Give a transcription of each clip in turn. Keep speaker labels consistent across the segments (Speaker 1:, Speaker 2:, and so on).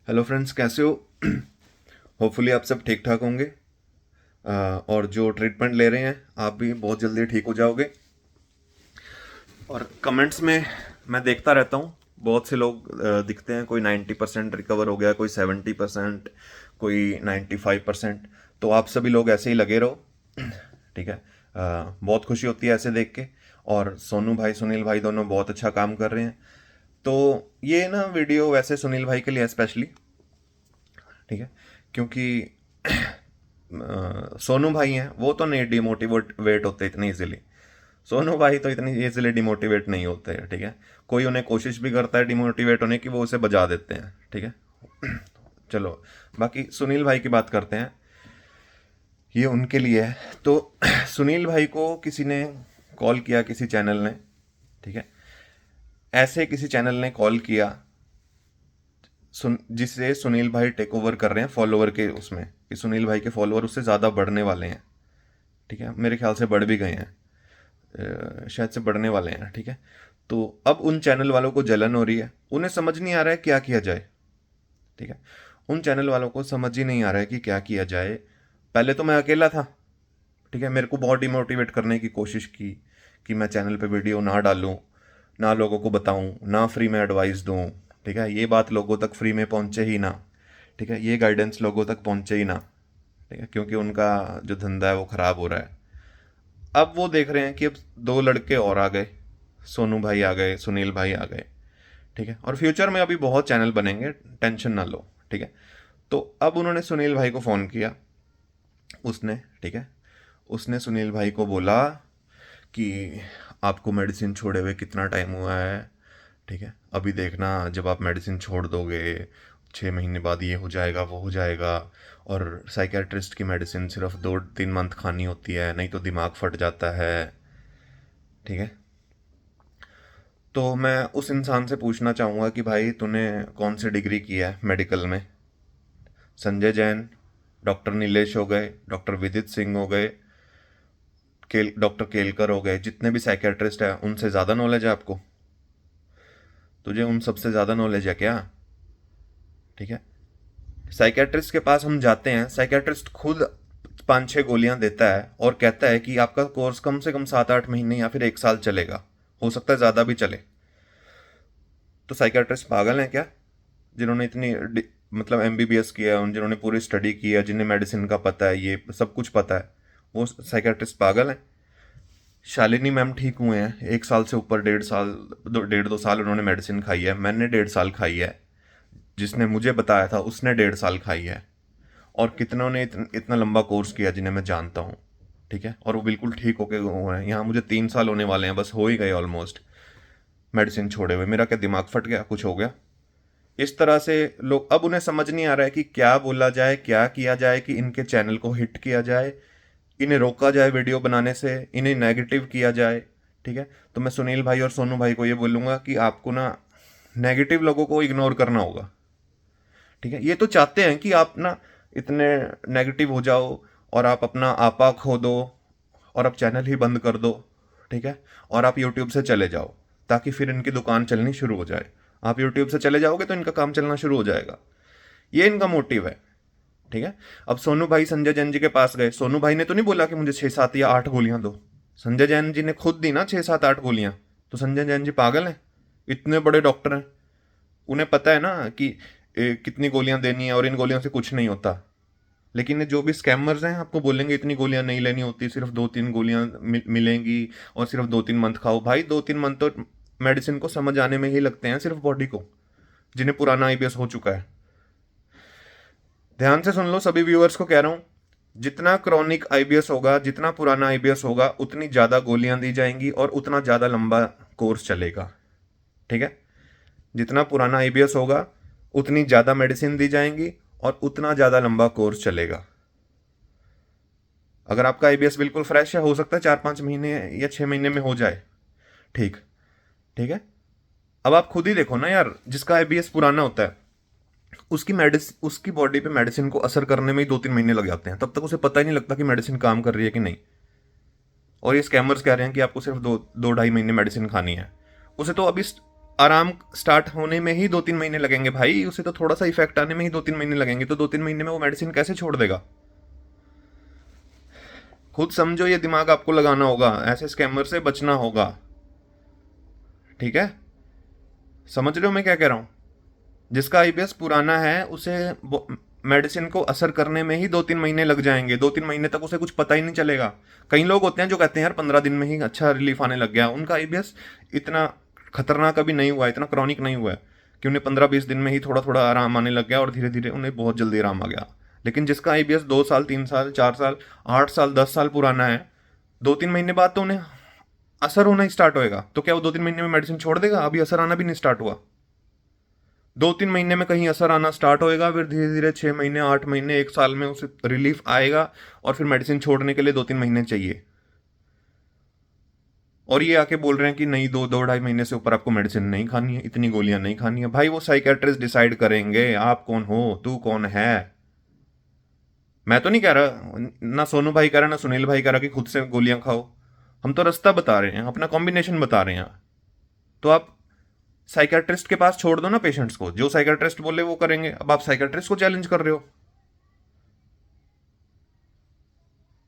Speaker 1: Hello friends, कैसे हो? Hopefully आप सब ठीक ठाक होंगे। और जो ट्रीटमेंट ले रहे हैं आप भी बहुत जल्दी ठीक हो जाओगे। और कमेंट्स में मैं देखता रहता हूँ, बहुत से लोग दिखते हैं। कोई 90% रिकवर हो गया, कोई 70%, कोई 95%। तो आप सभी लोग ऐसे ही लगे रहो। ठीक है। बहुत खुशी होती है ऐसे देख के। और सोनू भाई, सुनील भाई दोनों बहुत अच्छा काम कर रहे हैं। तो ये ना वीडियो वैसे सुनील भाई के लिए स्पेशली, ठीक है, क्योंकि सोनू भाई हैं वो तो नहीं डिमोटिवेट होते इतनी इजीली। सोनू भाई तो इतनी इजीली डिमोटिवेट नहीं होते हैं, ठीक है। कोई उन्हें कोशिश भी करता है डिमोटिवेट होने की, वो उसे बजा देते हैं, ठीक है। चलो, बाकी सुनील भाई की बात करते हैं। ये उनके लिए है। तो सुनील भाई को किसी ने कॉल किया, किसी चैनल ने, ठीक है। ऐसे किसी चैनल ने कॉल किया जिससे सुनील भाई टेक ओवर कर रहे हैं फॉलोअर के उसमें, कि सुनील भाई के फॉलोअर उससे ज़्यादा बढ़ने वाले हैं, ठीक है। मेरे ख्याल से बढ़ भी गए हैं, शायद से बढ़ने वाले हैं, ठीक है। तो अब उन चैनल वालों को जलन हो रही है, उन्हें समझ नहीं आ रहा है क्या किया जाए, ठीक है। उन चैनल वालों को समझ ही नहीं आ रहा है कि क्या किया जाए। पहले तो मैं अकेला था, ठीक है। मेरे को बहुत डिमोटिवेट करने की कोशिश की कि मैं चैनल पे वीडियो ना डालूं, ना लोगों को बताऊं, ना फ्री में एडवाइस दूं, ठीक है। ये बात लोगों तक फ्री में पहुंचे ही ना, ठीक है। ये गाइडेंस लोगों तक पहुंचे ही ना, ठीक है, क्योंकि उनका जो धंधा है वो ख़राब हो रहा है। अब वो देख रहे हैं कि अब दो लड़के और आ गए, सोनू भाई आ गए, सुनील भाई आ गए, ठीक है। और फ्यूचर में अभी बहुत चैनल बनेंगे, टेंशन ना लो, ठीक है। तो अब उन्होंने सुनील भाई को फ़ोन किया, उसने, ठीक है, उसने सुनील भाई को बोला कि आपको मेडिसिन छोड़े हुए कितना टाइम हुआ है, ठीक है। अभी देखना, जब आप मेडिसिन छोड़ दोगे 6 महीने बाद ये हो जाएगा, वो हो जाएगा। और साइकेट्रिस्ट की मेडिसिन सिर्फ 2-3 मंथ खानी होती है, नहीं तो दिमाग फट जाता है, ठीक है। तो मैं उस इंसान से पूछना चाहूँगा कि भाई तूने कौन सी डिग्री की है मेडिकल में? संजय जैन, डॉक्टर नीलेश हो गए, डॉक्टर विदित सिंह हो गए, डॉक्टर केलकर हो गए, जितने भी साइकेट्रिस्ट हैं उनसे ज़्यादा नॉलेज है आपको? तुझे उन सबसे ज़्यादा नॉलेज है क्या? ठीक है। साइकेट्रिस्ट के पास हम जाते हैं, साइकेट्रिस्ट खुद 5-6 गोलियां देता है और कहता है कि आपका कोर्स कम से कम 7-8 महीने या फिर 1 साल चलेगा, हो सकता है ज़्यादा भी चले। तो साइकेट्रिस्ट पागल हैं क्या, जिन्होंने मतलब एमबीबीएस किया है, उन जिन्होंने पूरी स्टडी की है, जिन्हें मेडिसिन का पता है, ये सब कुछ पता है, वो साइकेट्रिस्ट पागल हैं? शालिनी मैम ठीक हुए हैं, 1 साल से ऊपर, 1.5 साल, 1.5-2 साल उन्होंने मेडिसिन खाई है। मैंने 1.5 साल खाई है, जिसने मुझे बताया था उसने 1.5 साल खाई है। और कितनों ने इतना लंबा कोर्स किया जिन्हें मैं जानता हूँ, ठीक है। और वो बिल्कुल ठीक होके हुए हैं। यहाँ मुझे 3 साल होने वाले हैं, बस हो ही गए ऑलमोस्ट मेडिसिन छोड़े हुए। मेरा क्या दिमाग फट गया, कुछ हो गया? इस तरह से लोग, अब उन्हें समझ नहीं आ रहा है कि क्या बोला जाए, क्या किया जाए कि इनके चैनल को हिट किया जाए, इन्हें रोका जाए वीडियो बनाने से, इन्हें नेगेटिव किया जाए, ठीक है। तो मैं सुनील भाई और सोनू भाई को ये बोलूँगा कि आपको ना नेगेटिव लोगों को इग्नोर करना होगा, ठीक है। ये तो चाहते हैं कि आप ना इतने नेगेटिव हो जाओ और आप अपना आपा खो दो और आप चैनल ही बंद कर दो, ठीक है। और आप यूट्यूब से चले जाओ, ताकि फिर इनकी दुकान चलनी शुरू हो जाए। आप यूट्यूब से चले जाओगे तो इनका काम चलना शुरू हो जाएगा। ये इनका मोटिव है, ठीक है। अब सोनू भाई संजय जैन जी के पास गए, सोनू भाई ने तो नहीं बोला कि मुझे 6-7 या 8 गोलियां दो। संजय जैन जी ने खुद दी ना 6-7-8 गोलियां। तो संजय जैन जी पागल हैं? इतने बड़े डॉक्टर हैं, उन्हें पता है ना कि कितनी गोलियां देनी है और इन गोलियों से कुछ नहीं होता। लेकिन ये जो भी स्कैमर्स हैं आपको बोलेंगे इतनी गोलियां नहीं लेनी होती, सिर्फ 2-3 गोलियां मिलेंगी और सिर्फ 2-3 मंथ खाओ। भाई 2-3 मंथ तो मेडिसिन को समझ आने में ही लगते हैं, सिर्फ बॉडी को, जिन्हें पुराना आईबीएस हो चुका है। ध्यान से सुन लो, सभी व्यूअर्स को कह रहा हूं, जितना क्रॉनिक आईबीएस होगा, जितना पुराना आईबीएस होगा, उतनी ज़्यादा गोलियां दी जाएंगी और उतना ज़्यादा लंबा कोर्स चलेगा, ठीक है। जितना पुराना आईबीएस होगा उतनी ज़्यादा मेडिसिन दी जाएंगी और उतना ज़्यादा लंबा कोर्स चलेगा। अगर आपका आईबीएस बिल्कुल फ्रेश है, हो सकता है 4-5 महीने या 6 महीने में हो जाए, ठीक, ठीक है। अब आप खुद ही देखो ना यार, जिसका आईबीएस पुराना होता है उसकी बॉडी पे मेडिसिन को असर करने में ही 2-3 महीने लग जाते हैं, तब तक उसे पता ही नहीं लगता कि मेडिसिन काम कर रही है कि नहीं। और ये स्कैमर्स कह रहे हैं कि आपको सिर्फ 2-2.5 महीने मेडिसिन खानी है। उसे तो अभी आराम स्टार्ट होने में ही 2-3 महीने लगेंगे भाई, उसे तो थोड़ा सा इफेक्ट आने में ही 2-3 महीने लगेंगे, तो 2-3 महीने में वो मेडिसिन कैसे छोड़ देगा? खुद समझो, ये दिमाग आपको लगाना होगा, ऐसे स्कैमर से बचना होगा। ठीक है, समझ रहे हो मैं क्या कह रहा हूँ? जिसका आईबीएस पुराना है उसे मेडिसिन को असर करने में ही 2-3 महीने लग जाएंगे, 2-3 महीने तक उसे कुछ पता ही नहीं चलेगा। कई लोग होते हैं जो कहते हैं यार 15 दिन में ही अच्छा रिलीफ आने लग गया, उनका आईबीएस इतना खतरनाक अभी नहीं हुआ है, इतना क्रॉनिक नहीं हुआ है कि उन्हें 15-20 दिन में ही थोड़ा थोड़ा आराम आने लग गया और धीरे धीरे उन्हें बहुत जल्दी आराम आ गया। लेकिन जिसका आईबीएस 2 साल, 3 साल, 4 साल, 8 साल, 10 साल पुराना है, 2-3 महीने बाद तो उन्हें असर होना ही स्टार्ट होएगा। तो क्या वो 2-3 महीने में मेडिसिन छोड़ देगा? अभी असर आना भी नहीं स्टार्ट हुआ। 2-3 महीने में कहीं असर आना स्टार्ट होएगा, फिर धीरे धीरे 6 महीने, 8 महीने, 1 साल में उसे रिलीफ आएगा, और फिर मेडिसिन छोड़ने के लिए 2-3 महीने चाहिए। और ये आके बोल रहे हैं कि नहीं, 2-2 ढाई महीने से ऊपर आपको मेडिसिन नहीं खानी है, इतनी गोलियां नहीं खानी है। भाई वो साइकेट्रिस्ट डिसाइड करेंगे, आप कौन हो, तू कौन है। मैं तो नहीं कह रहा, ना सोनू भाई कह रहा, ना सुनील भाई कह रहा कि खुद से गोलियां खाओ। हम तो रास्ता बता रहे हैं, अपना कॉम्बिनेशन बता रहे हैं। तो आप साइकेट्रिस्ट के पास छोड़ दो ना पेशेंट्स को, जो साइकेट्रिस्ट बोले वो करेंगे। अब आप साइकेट्रिस्ट को चैलेंज कर रहे हो,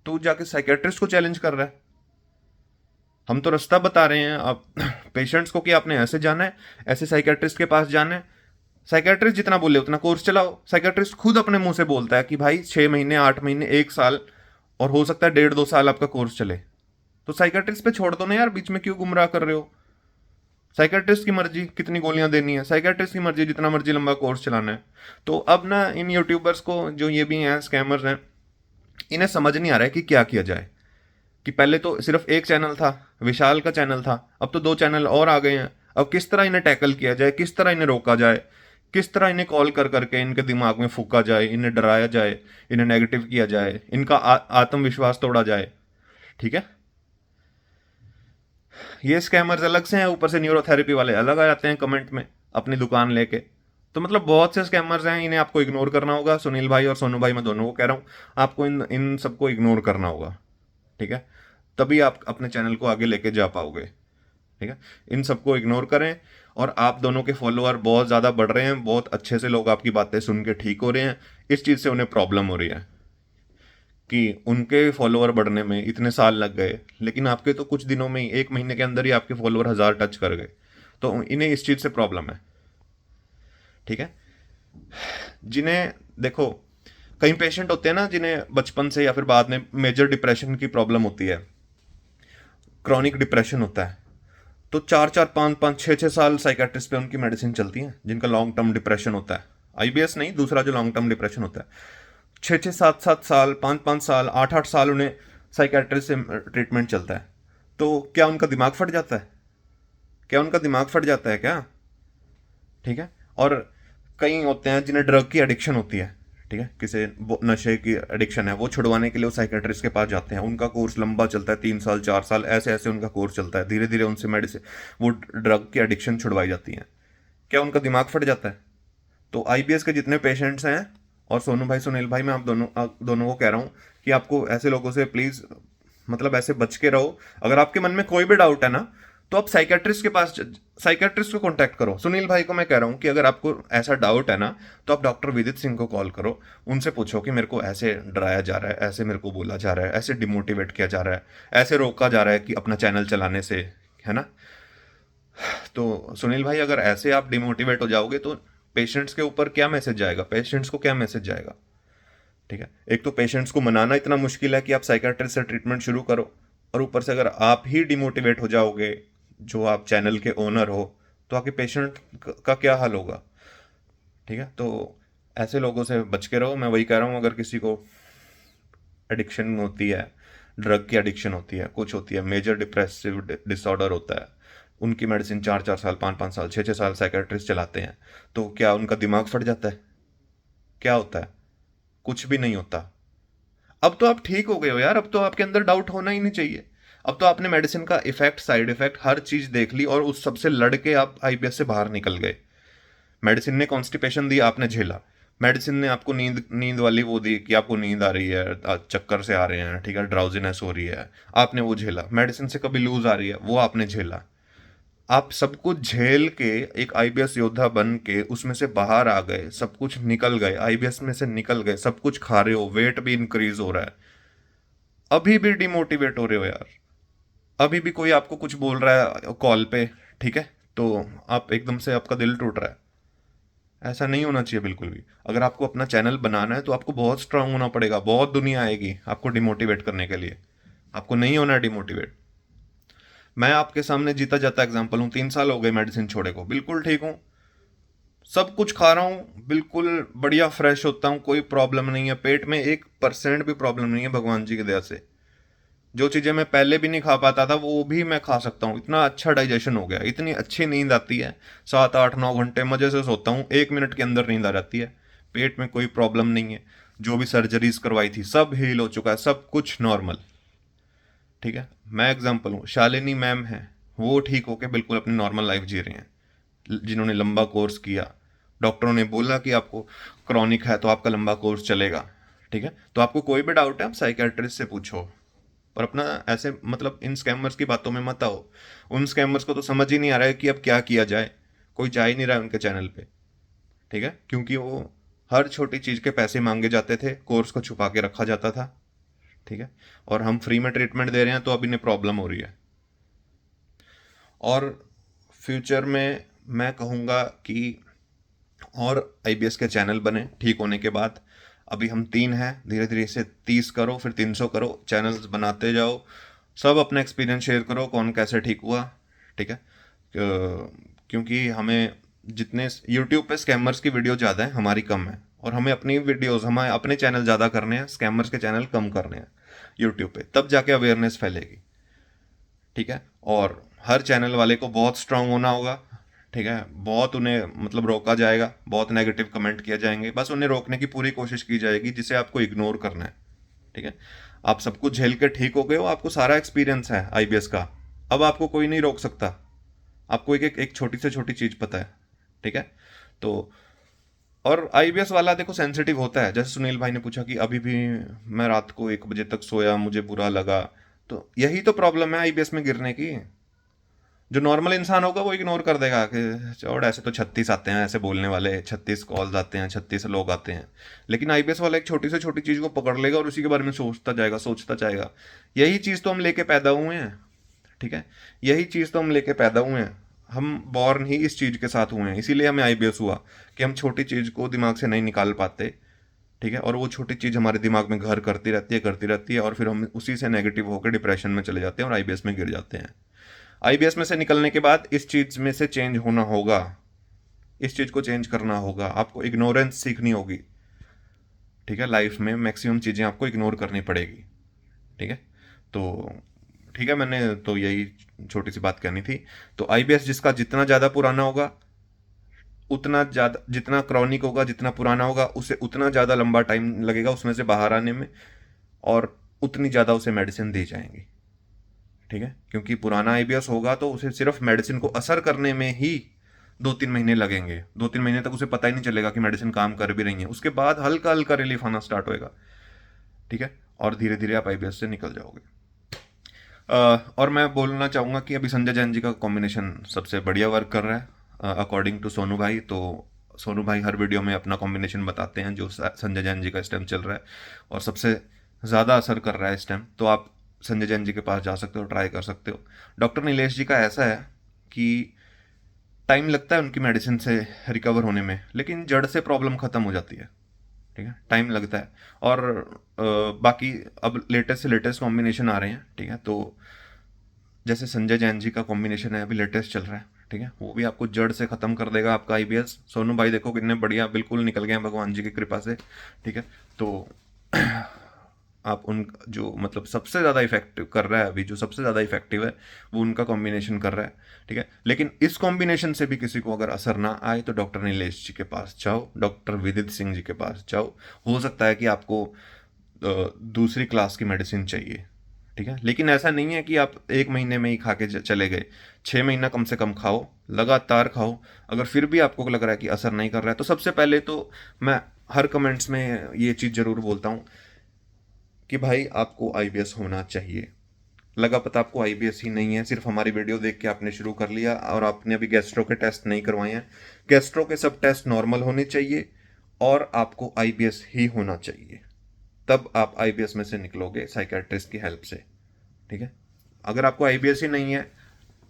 Speaker 1: तो जाके साइकेट्रिस्ट को चैलेंज कर रहा है। हम तो रास्ता बता रहे हैं आप पेशेंट्स को कि आपने ऐसे जाना है, ऐसे साइकेट्रिस्ट के पास जाना है। साइकेट्रिस्ट जितना बोले उतना कोर्स चलाओ। साइकेट्रिस्ट खुद अपने मुंह से बोलता है कि भाई 6 महीने, 8 महीने, 1 साल, और हो सकता है 1.5-2 साल आपका कोर्स चले। तो साइकेट्रिस्ट पे छोड़ दो ना यार, बीच में क्यों गुमराह कर रहे हो? साइकेट्रिस्ट की मर्जी कितनी गोलियां देनी है, साइकेट्रिस्ट की मर्जी जितना मर्जी लंबा कोर्स चलाना है। तो अब ना इन यूट्यूबर्स को, जो ये भी हैं स्कैमर्स हैं, इन्हें समझ नहीं आ रहा है कि क्या किया जाए। कि पहले तो सिर्फ एक चैनल था, विशाल का चैनल था, अब तो 2 चैनल और आ गए हैं। अब किस तरह इन्हें टैकल किया जाए, किस तरह इन्हें रोका जाए, किस तरह इन्हें कॉल कर करके इनके दिमाग में फूका जाए, इन्हें डराया जाए, इन्हें नेगेटिव किया जाए, इनका आत्मविश्वास तोड़ा जाए। ठीक है, ये स्कैमर्स अलग से हैं, ऊपर से न्यूरोथेरेपी वाले अलग आ जाते हैं कमेंट में अपनी दुकान लेके। तो मतलब बहुत से स्कैमर्स हैं, इन्हें आपको इग्नोर करना होगा। सुनील भाई और सोनू भाई, मैं दोनों को कह रहा हूँ, आपको इन इन सबको इग्नोर करना होगा। ठीक है, तभी आप अपने चैनल को आगे लेके जा पाओगे। ठीक है, इन सबको इग्नोर करें। और आप दोनों के फॉलोअर बहुत ज़्यादा बढ़ रहे हैं, बहुत अच्छे से लोग आपकी बातें सुन के ठीक हो रहे हैं। इस चीज़ से उन्हें प्रॉब्लम हो रही है कि उनके फॉलोअर बढ़ने में इतने साल लग गए, लेकिन आपके तो कुछ दिनों में ही, 1 महीने के अंदर ही आपके फॉलोअर 1000 टच कर गए। तो इन्हें इस चीज़ से प्रॉब्लम है। ठीक है, जिन्हें देखो, कई पेशेंट होते हैं ना जिन्हें बचपन से या फिर बाद में मेजर डिप्रेशन की प्रॉब्लम होती है, क्रॉनिक डिप्रेशन होता है। तो 4-4, 5-5, 6-6 साल साइकेट्रिस्ट पे उनकी मेडिसिन चलती है, जिनका लॉन्ग टर्म डिप्रेशन होता है। आईबीएस नहीं, दूसरा जो लॉन्ग टर्म डिप्रेशन होता है, 6-6, 7-7 साल, 5-5 साल, 8-8 साल उन्हें साइकेट्रिस्ट से ट्रीटमेंट चलता है। तो क्या उनका दिमाग फट जाता है? क्या उनका दिमाग फट जाता है क्या? ठीक है, और कई होते हैं जिन्हें ड्रग की एडिक्शन होती है। ठीक है, किसी नशे की एडिक्शन है, वो छुड़वाने के लिए वो साइकेट्रिस्ट के पास जाते हैं। उनका कोर्स लंबा चलता है, 3 साल, 4 साल, ऐसे ऐसे उनका कोर्स चलता है। धीरे धीरे उनसे मेडिसिन, वो ड्रग की एडिक्शन छुड़वाई जाती है। क्या उनका दिमाग फट जाता है? तो आईबीएस के जितने पेशेंट्स हैं, और सोनू भाई, सुनील भाई, मैं आप दोनों को कह रहा हूँ कि आपको ऐसे लोगों से प्लीज़, मतलब ऐसे बच के रहो। अगर आपके मन में कोई भी डाउट है ना, तो आप साइकेट्रिस्ट को कांटेक्ट करो। सुनील भाई को मैं कह रहा हूँ कि अगर आपको ऐसा डाउट है ना, तो आप डॉक्टर विदित सिंह को कॉल करो। उनसे पूछो कि मेरे को ऐसे डराया जा रहा है, ऐसे मेरे को बोला जा रहा है, ऐसे डिमोटिवेट किया जा रहा है, ऐसे रोका जा रहा है कि अपना चैनल चलाने से, है ना। तो सुनील भाई, अगर ऐसे आप डिमोटिवेट हो जाओगे तो पेशेंट्स के ऊपर क्या मैसेज जाएगा, पेशेंट्स को क्या मैसेज जाएगा? ठीक है, एक तो पेशेंट्स को मनाना इतना मुश्किल है कि आप साइकेट्रिस्ट से ट्रीटमेंट शुरू करो, और ऊपर से अगर आप ही डिमोटिवेट हो जाओगे, जो आप चैनल के ओनर हो, तो आपके पेशेंट का क्या हाल होगा? ठीक है, तो ऐसे लोगों से बच के रहो। मैं वही कह रहा हूँ, अगर किसी को एडिक्शन होती है, ड्रग की एडिक्शन होती है, कुछ होती है, मेजर डिप्रेसिव डिसऑर्डर होता है, उनकी मेडिसिन 4-4 साल, 5-5 साल, 6-6 साल साइकेट्रिस्ट चलाते हैं, तो क्या उनका दिमाग फट जाता है? क्या होता है? कुछ भी नहीं होता। अब तो आप ठीक हो गए हो यार, अब तो आपके अंदर डाउट होना ही नहीं चाहिए। अब तो आपने मेडिसिन का इफेक्ट, साइड इफेक्ट, हर चीज देख ली, और उस सबसे लड़ के आप आईबीएस से बाहर निकल गए। मेडिसिन ने कॉन्स्टिपेशन दी, आपने झेला। मेडिसिन ने आपको नींद नींद वाली वो दी कि आपको नींद आ रही है, चक्कर से आ रहे हैं, ठीक है, ड्राउजीनेस हो रही है, आपने वो झेला। मेडिसिन से कभी लूज आ रही है, वो आपने झेला। आप सब कुछ झेल के एक आईबीएस योद्धा बन के उसमें से बाहर आ गए, सब कुछ निकल गए, आईबीएस में से निकल गए, सब कुछ खा रहे हो, वेट भी इंक्रीज हो रहा है, अभी भी डिमोटिवेट हो रहे हो यार। अभी भी कोई आपको कुछ बोल रहा है कॉल पे, ठीक है, तो आप एकदम से आपका दिल टूट रहा है। ऐसा नहीं होना चाहिए बिल्कुल भी। अगर आपको अपना चैनल बनाना है तो आपको बहुत स्ट्रांग होना पड़ेगा, बहुत दुनिया आएगी आपको डिमोटिवेट करने के लिए, आपको नहीं होना डिमोटिवेट। मैं आपके सामने जीता जाता एग्जाम्पल हूँ, 3 साल हो गए मेडिसिन छोड़े को, बिल्कुल ठीक हूँ, सब कुछ खा रहा हूँ, बिल्कुल बढ़िया फ्रेश होता हूँ, कोई प्रॉब्लम नहीं है, पेट में 1% भी प्रॉब्लम नहीं है भगवान जी की दया से। जो चीज़ें मैं पहले भी नहीं खा पाता था वो भी मैं खा सकता हूँ, इतना अच्छा डाइजेशन हो गया, इतनी अच्छी नींद आती है, 7 8 9 घंटे मज़े से सोता हूँ, 1 मिनट के अंदर नींद आ जाती है, पेट में कोई प्रॉब्लम नहीं है, जो भी सर्जरीज करवाई थी सब हील हो चुका है, सब कुछ नॉर्मल। ठीक है, मैं एग्जाम्पल हूँ, शालिनी मैम है, वो ठीक होके बिल्कुल अपनी नॉर्मल लाइफ जी रही हैं, जिन्होंने लंबा कोर्स किया, डॉक्टरों ने बोला कि आपको क्रॉनिक है तो आपका लंबा कोर्स चलेगा। ठीक है, तो आपको कोई भी डाउट है आप साइकेट्रिस्ट से पूछो, और अपना ऐसे मतलब इन स्कैमर्स की बातों में मत आओ। उन स्कैमर्स को तो समझ ही नहीं आ रहा है कि अब क्या किया जाए, कोई जा ही नहीं रहा है उनके चैनल पे। ठीक है, क्योंकि वो हर छोटी चीज़ के पैसे मांगे जाते थे, कोर्स को छुपा के रखा जाता था। ठीक है, और हम फ्री में ट्रीटमेंट दे रहे हैं तो अब इन्हें प्रॉब्लम हो रही है। और फ्यूचर में मैं कहूँगा कि और आईबीएस के चैनल बने ठीक होने के बाद। अभी हम 3 हैं, धीरे धीरे इसे 30 करो, फिर 300 करो, चैनल्स बनाते जाओ, सब अपना एक्सपीरियंस शेयर करो कौन कैसे ठीक हुआ। ठीक है, क्योंकि हमें जितने यूट्यूब पे स्कैमर्स की वीडियो ज़्यादा है, हमारी कम है, और हमें अपनी वीडियोस, हमें अपने चैनल ज़्यादा करने हैं, स्कैमर्स के चैनल कम करने हैं यूट्यूब पे, तब जाके अवेयरनेस फैलेगी। ठीक है, और हर चैनल वाले को बहुत स्ट्रांग होना होगा। ठीक है, बहुत उन्हें मतलब रोका जाएगा, बहुत नेगेटिव कमेंट किए जाएंगे, बस उन्हें रोकने की पूरी कोशिश की जाएगी जिसे आपको इग्नोर करना है। ठीक है, आप सब कुछ झेल के ठीक हो गए हो, आपको सारा एक्सपीरियंस है आईबीएस का, अब आपको कोई नहीं रोक सकता, आपको एक छोटी से छोटी चीज़ पता है। ठीक है, तो और आईबीएस वाला देखो सेंसिटिव होता है, जैसे सुनील भाई ने पूछा कि अभी भी मैं रात को 1 बजे तक सोया, मुझे बुरा लगा, तो यही तो प्रॉब्लम है आईबीएस में गिरने की। जो नॉर्मल इंसान होगा वो इग्नोर कर देगा कि छोड़, ऐसे तो 36 आते हैं, ऐसे बोलने वाले 36 कॉल्स आते हैं, 36 लोग आते हैं। लेकिन आईबीएस वाला एक छोटी से छोटी चीज़ को पकड़ लेगा और उसी के बारे में सोचता जाएगा, सोचता जाएगा। यही चीज़ तो हम लेके पैदा हुए हैं। ठीक है, यही चीज़ तो हम लेके पैदा हुए हैं, हम बॉर्न ही इस चीज़ के साथ हुए हैं, इसीलिए हमें आईबीएस हुआ कि हम छोटी चीज़ को दिमाग से नहीं निकाल पाते। ठीक है, और वो छोटी चीज़ हमारे दिमाग में घर करती रहती है, करती रहती है, और फिर हम उसी से नेगेटिव होकर डिप्रेशन में चले जाते हैं और आईबीएस में गिर जाते हैं। आईबीएस में से निकलने के बाद इस चीज़ में से चेंज होना होगा, इस चीज़ को चेंज करना होगा, आपको इग्नोरेंस सीखनी होगी। ठीक है, लाइफ में मैक्सिमम चीज़ें आपको इग्नोर करनी पड़ेगी। ठीक है, तो ठीक है, मैंने तो यही छोटी सी बात कहनी थी। तो आईबीएस जिसका जितना ज़्यादा पुराना होगा, उतना ज़्यादा, जितना क्रॉनिक होगा, जितना पुराना होगा, उसे उतना ज़्यादा लंबा टाइम लगेगा उसमें से बाहर आने में, और उतनी ज़्यादा उसे मेडिसिन दी जाएंगी। ठीक है, क्योंकि पुराना आईबीएस होगा तो उसे सिर्फ मेडिसिन को असर करने में ही 2 3 महीने लगेंगे, 2 3 महीने तक उसे पता ही नहीं चलेगा कि मेडिसिन काम कर भी रही है, उसके बाद हल्का हल्का रिलीफ आना स्टार्ट होएगा। ठीक है, और धीरे धीरे आप आईबीएस से निकल जाओगे। और मैं बोलना चाहूँगा कि अभी संजय जैन जी का कॉम्बिनेशन सबसे बढ़िया वर्क कर रहा है अकॉर्डिंग टू सोनू भाई। तो सोनू भाई हर वीडियो में अपना कॉम्बिनेशन बताते हैं जो संजय जैन जी का इस टाइम चल रहा है, और सबसे ज़्यादा असर कर रहा है इस टाइम, तो आप संजय जैन जी के पास जा सकते हो, ट्राई कर सकते हो। डॉक्टर नीलेश जी का ऐसा है कि टाइम लगता है उनकी मेडिसिन से रिकवर होने में, लेकिन जड़ से प्रॉब्लम ख़त्म हो जाती है। ठीक है, टाइम लगता है। और बाकी अब लेटेस्ट से लेटेस्ट कॉम्बिनेशन आ रहे हैं। ठीक है, तो जैसे संजय जैन जी का कॉम्बिनेशन है अभी लेटेस्ट चल रहा है। ठीक है, वो भी आपको जड़ से ख़त्म कर देगा आपका आईबीएस। सोनू भाई देखो कितने बढ़िया बिल्कुल निकल गए हैं भगवान जी की कृपा से। ठीक है, तो आप उन जो मतलब सबसे ज़्यादा इफेक्टिव कर रहा है अभी, जो सबसे ज़्यादा इफेक्टिव है वो उनका कॉम्बिनेशन कर रहा है। ठीक है, लेकिन इस कॉम्बिनेशन से भी किसी को अगर असर ना आए तो डॉक्टर नीलेश जी के पास जाओ, डॉक्टर विदित सिंह जी के पास जाओ। हो सकता है कि आपको दूसरी क्लास की मेडिसिन चाहिए। ठीक है, लेकिन ऐसा नहीं है कि आप 1 महीने में ही खा के चले गए, 6 महीना कम से कम खाओ, लगातार खाओ। अगर फिर भी आपको लग रहा है कि असर नहीं कर रहा है तो सबसे पहले तो मैं हर कमेंट्स में ये चीज़ ज़रूर बोलता हूँ कि भाई आपको आईबीएस होना चाहिए। लगा पता आपको आईबीएस ही नहीं है, सिर्फ हमारी वीडियो देख के आपने शुरू कर लिया और आपने अभी गैस्ट्रो के टेस्ट नहीं करवाए हैं। गैस्ट्रो के सब टेस्ट नॉर्मल होने चाहिए और आपको आईबीएस ही होना चाहिए, तब आप आईबीएस में से निकलोगे साइकेट्रिस्ट की हेल्प से। ठीक है, अगर आपको आईबीएस ही नहीं है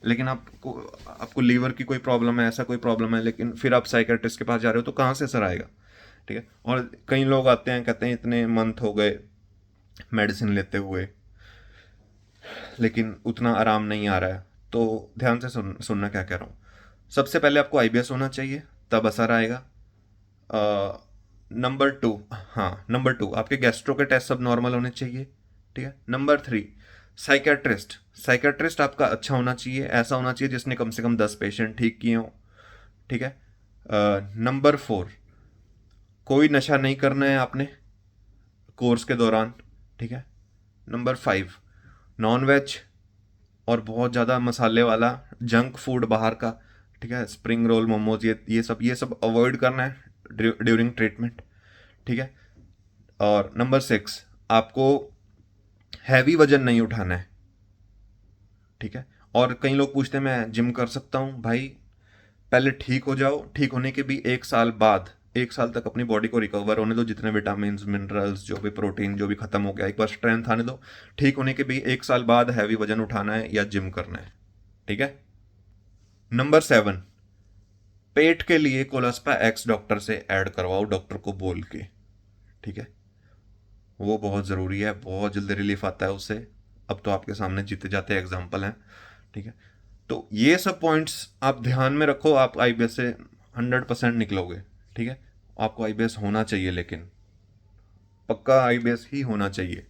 Speaker 1: लेकिन आपको आपको लीवर की कोई प्रॉब्लम है, ऐसा कोई प्रॉब्लम है, लेकिन फिर आप साइकेट्रिस्ट के पास जा रहे हो तो कहाँ से असर आएगा। ठीक है, और कई लोग आते हैं कहते हैं इतने मंथ हो गए मेडिसिन लेते हुए लेकिन उतना आराम नहीं आ रहा है। तो ध्यान से सुनना क्या कह रहा हूँ। सबसे पहले आपको आईबीएस होना चाहिए, तब असर आएगा। नंबर टू, हाँ नंबर टू, आपके गैस्ट्रो के टेस्ट सब नॉर्मल होने चाहिए। ठीक है, नंबर थ्री, साइकेट्रिस्ट। साइकेट्रिस्ट आपका अच्छा होना चाहिए, ऐसा होना चाहिए जिसने कम से कम 10 पेशेंट ठीक किए हों। ठीक है, नंबर फोर, कोई नशा नहीं करना है आपने कोर्स के दौरान। ठीक है, नंबर फाइव, नॉन वेज और बहुत ज़्यादा मसाले वाला जंक फूड बाहर का, ठीक है, स्प्रिंग रोल, मोमोज, ये सब अवॉइड करना है ड्यूरिंग ट्रीटमेंट। ठीक है, और नंबर सिक्स, आपको हैवी वजन नहीं उठाना है। ठीक है, और कई लोग पूछते हैं मैं जिम कर सकता हूँ। भाई पहले ठीक हो जाओ, ठीक होने के भी 1 साल बाद, 1 साल तक अपनी बॉडी को रिकवर होने दो, जितने विटामिन मिनरल्स जो भी प्रोटीन जो भी खत्म हो गया, एक बार स्ट्रेंथ आने दो। ठीक होने के भी 1 साल बाद हैवी वजन उठाना है या जिम करना है। ठीक है, नंबर सेवन, पेट के लिए कोलास्पा एक्स डॉक्टर से ऐड करवाओ, डॉक्टर को बोल के। ठीक है, वो बहुत ज़रूरी है, बहुत जल्दी रिलीफ आता है उससे। अब तो आपके सामने जीते जाते एग्जाम्पल हैं। ठीक है, तो ये सब पॉइंट्स आप ध्यान में रखो, आप आईबीएस से 100% निकलोगे। ठीक है, आपको आईबीएस होना चाहिए, लेकिन पक्का आईबीएस ही होना चाहिए।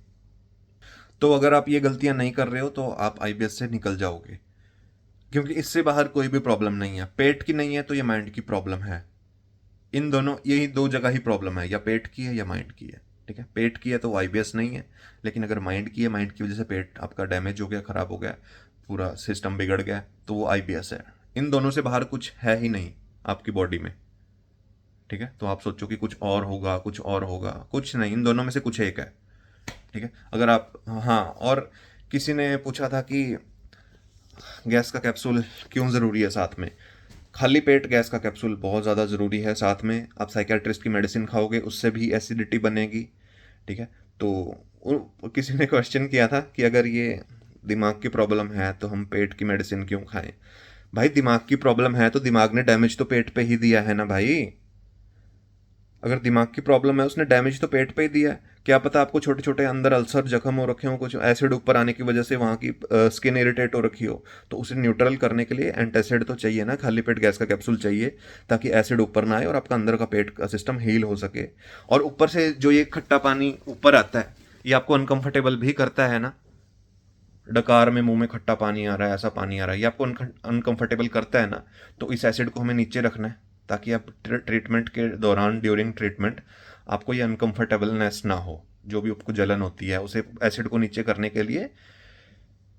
Speaker 1: तो अगर आप ये गलतियां नहीं कर रहे हो तो आप आईबीएस से निकल जाओगे, क्योंकि इससे बाहर कोई भी प्रॉब्लम नहीं है। पेट की नहीं है तो ये माइंड की प्रॉब्लम है। इन दोनों, यही दो जगह ही प्रॉब्लम है, या पेट की है या माइंड की है। ठीक है, पेट की है तो आईबीएस नहीं है, लेकिन अगर माइंड की है, माइंड की वजह से पेट आपका डैमेज हो गया, खराब हो गया, पूरा सिस्टम बिगड़ गया, तो वो आईबीएस है। इन दोनों से बाहर कुछ है ही नहीं आपकी बॉडी में। ठीक है, तो आप सोचो कि कुछ और होगा, कुछ और होगा, कुछ नहीं, इन दोनों में से कुछ एक है। ठीक है, अगर आप, हाँ, और किसी ने पूछा था कि गैस का कैप्सूल क्यों ज़रूरी है साथ में। खाली पेट गैस का कैप्सूल बहुत ज़्यादा ज़रूरी है। साथ में आप साइकेट्रिस्ट की मेडिसिन खाओगे, उससे भी एसिडिटी बनेगी। ठीक है, तो किसी ने क्वेश्चन किया था कि अगर ये दिमाग की प्रॉब्लम है तो हम पेट की मेडिसिन क्यों खाएं। भाई दिमाग की प्रॉब्लम है तो दिमाग ने डैमेज तो पेट पे ही दिया है ना भाई। अगर दिमाग की प्रॉब्लम है, उसने डैमेज तो पेट पे ही दिया है। क्या पता आपको छोटे छोटे अंदर अल्सर, जख्म हो रखे हो, कुछ एसिड ऊपर आने की वजह से वहाँ की स्किन इरिटेट हो रखी हो, तो उसे न्यूट्रल करने के लिए एंटासिड तो चाहिए ना, खाली पेट गैस का कैप्सूल चाहिए, ताकि एसिड ऊपर ना आए और आपका अंदर का पेट का सिस्टम हील हो सके। और ऊपर से जो ये खट्टा पानी ऊपर आता है, ये आपको अनकंफर्टेबल भी करता है ना। डकार में, मुंह में खट्टा पानी आ रहा है, ऐसा पानी आ रहा है, ये आपको अनकंफर्टेबल करता है ना। तो इस एसिड को हमें नीचे रखना है, ताकि आप ट्रीटमेंट के दौरान, ड्यूरिंग ट्रीटमेंट, आपको ये अनकंफर्टेबलनेस ना हो, जो भी आपको जलन होती है, उसे एसिड को नीचे करने के लिए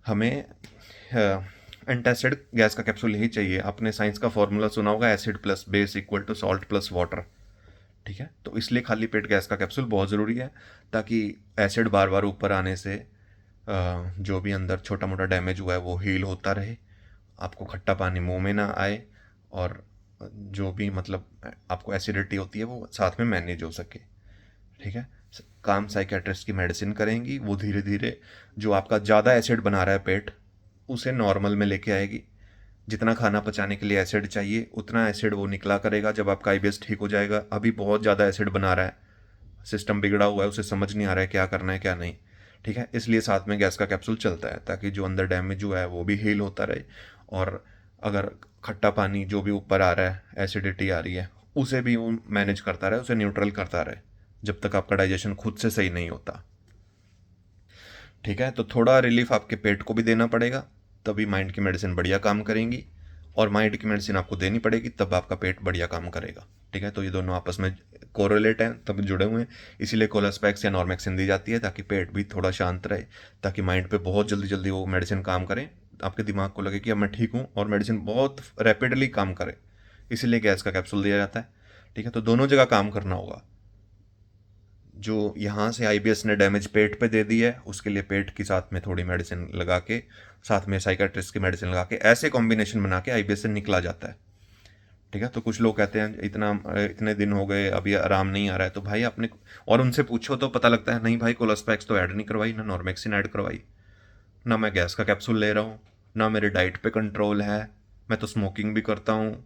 Speaker 1: हमें एंटासिड गैस का कैप्सूल ही चाहिए। आपने साइंस का फॉर्मूला सुना होगा, acid plus base equal to salt plus water. ठीक है, तो इसलिए खाली पेट गैस का कैप्सूल बहुत ज़रूरी है, ताकि एसिड बार बार ऊपर आने से जो भी अंदर छोटा मोटा डैमेज हुआ है वो हील होता रहे, आपको खट्टा पानी मुंह में ना आए, और जो भी मतलब आपको एसिडिटी होती है वो साथ में मैनेज हो सके। ठीक है, काम साइकेट्रिस्ट की मेडिसिन करेंगी, वो धीरे धीरे जो आपका ज़्यादा एसिड बना रहा है पेट, उसे नॉर्मल में लेके आएगी। जितना खाना पचाने के लिए एसिड चाहिए उतना एसिड वो निकला करेगा जब आपका आईबीएस ठीक हो जाएगा। अभी बहुत ज़्यादा एसिड बना रहा है, सिस्टम बिगड़ा हुआ है, उसे समझ नहीं आ रहा है क्या करना है क्या नहीं। ठीक है, इसलिए साथ में गैस का कैप्सूल चलता है, ताकि जो अंदर डैमेज हुआ है वो भी हील होता रहे, और अगर खट्टा पानी जो भी ऊपर आ रहा है, एसिडिटी आ रही है, उसे भी वो मैनेज करता रहे, उसे न्यूट्रल करता रहे, जब तक आपका डाइजेशन खुद से सही नहीं होता। ठीक है, तो थोड़ा रिलीफ आपके पेट को भी देना पड़ेगा, तभी माइंड की मेडिसिन बढ़िया काम करेंगी, और माइंड की मेडिसिन आपको देनी पड़ेगी, तब आपका पेट बढ़िया काम करेगा। ठीक है, तो ये दोनों आपस में कोरिलेट हैं, तब जुड़े हुए हैं, इसीलिए कोलास्पैक्स या नॉर्मेक्सिन दी जाती है, ताकि पेट भी थोड़ा शांत रहे, ताकि माइंड पे बहुत जल्दी जल्दी वो मेडिसिन काम करे, आपके दिमाग को लगे कि अब मैं ठीक हूँ, और मेडिसिन बहुत रैपिडली काम करे, इसीलिए गैस का कैप्सूल दिया जाता है। ठीक है, तो दोनों जगह काम करना होगा। जो यहाँ से आईबीएस ने डैमेज पेट पे दे दी है, उसके लिए पेट के साथ में थोड़ी मेडिसिन लगा के, साथ में साइकाट्रिस्ट की मेडिसिन लगा के, ऐसे कॉम्बिनेशन बना के आईबीएस से निकला जाता है। ठीक है, तो कुछ लोग कहते हैं इतने दिन हो गए अभी आराम नहीं आ रहा है, तो भाई आपने, और उनसे पूछो तो पता लगता है नहीं भाई कोलोस्पेक्स तो ऐड नहीं करवाई, ना नॉर्मेक्सिन ऐड करवाई, ना मैं गैस का कैप्सूल ले रहा हूँ, ना मेरे डाइट पे कंट्रोल है, मैं तो स्मोकिंग भी करता हूँ।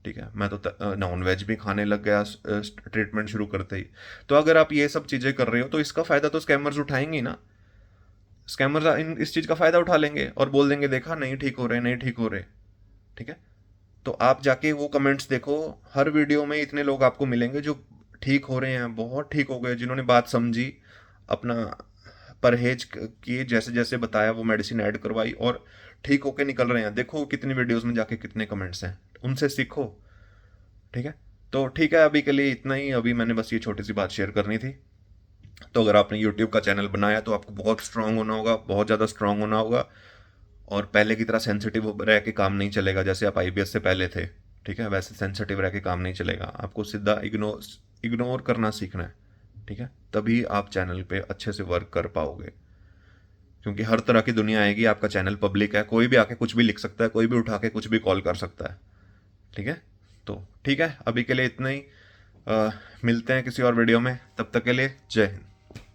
Speaker 1: ठीक है, मैं तो नॉन वेज भी खाने लग गया ट्रीटमेंट शुरू करते ही। तो अगर आप ये सब चीज़ें कर रहे हो तो इसका फ़ायदा तो स्कैमर्स उठाएंगे ही ना। स्कैमर्स इस चीज़ का फ़ायदा उठा लेंगे और बोल देंगे देखा नहीं ठीक हो रहे, नहीं ठीक हो रहे। ठीक है, तो आप जाके वो कमेंट्स देखो, हर वीडियो में इतने लोग आपको मिलेंगे जो ठीक हो रहे हैं, बहुत ठीक हो गए, जिन्होंने बात समझी, अपना परहेज किए, जैसे जैसे बताया वो मेडिसिन ऐड करवाई और ठीक होके निकल रहे हैं। देखो कितनी वीडियोस में जाके कितने कमेंट्स हैं, उनसे सीखो। ठीक है, तो ठीक है, अभी के लिए इतना ही। अभी मैंने बस ये छोटी सी बात शेयर करनी थी। तो अगर आपने यूट्यूब का चैनल बनाया तो आपको बहुत स्ट्रांग होना होगा, बहुत ज़्यादा स्ट्रांग होना होगा, और पहले की तरह सेंसिटिव रह के काम नहीं चलेगा। जैसे आप आईबीएस से पहले थे, ठीक है, वैसे सेंसिटिव रह के काम नहीं चलेगा। आपको सीधा इग्नोर इग्नोर करना सीखना है। ठीक है, तभी आप चैनल पे अच्छे से वर्क कर पाओगे, क्योंकि हर तरह की दुनिया आएगी। आपका चैनल पब्लिक है, कोई भी आके कुछ भी लिख सकता है, कोई भी उठा के कुछ भी कॉल कर सकता है। ठीक है, तो ठीक है, अभी के लिए इतना ही। मिलते हैं किसी और वीडियो में, तब तक के लिए जय हिंद।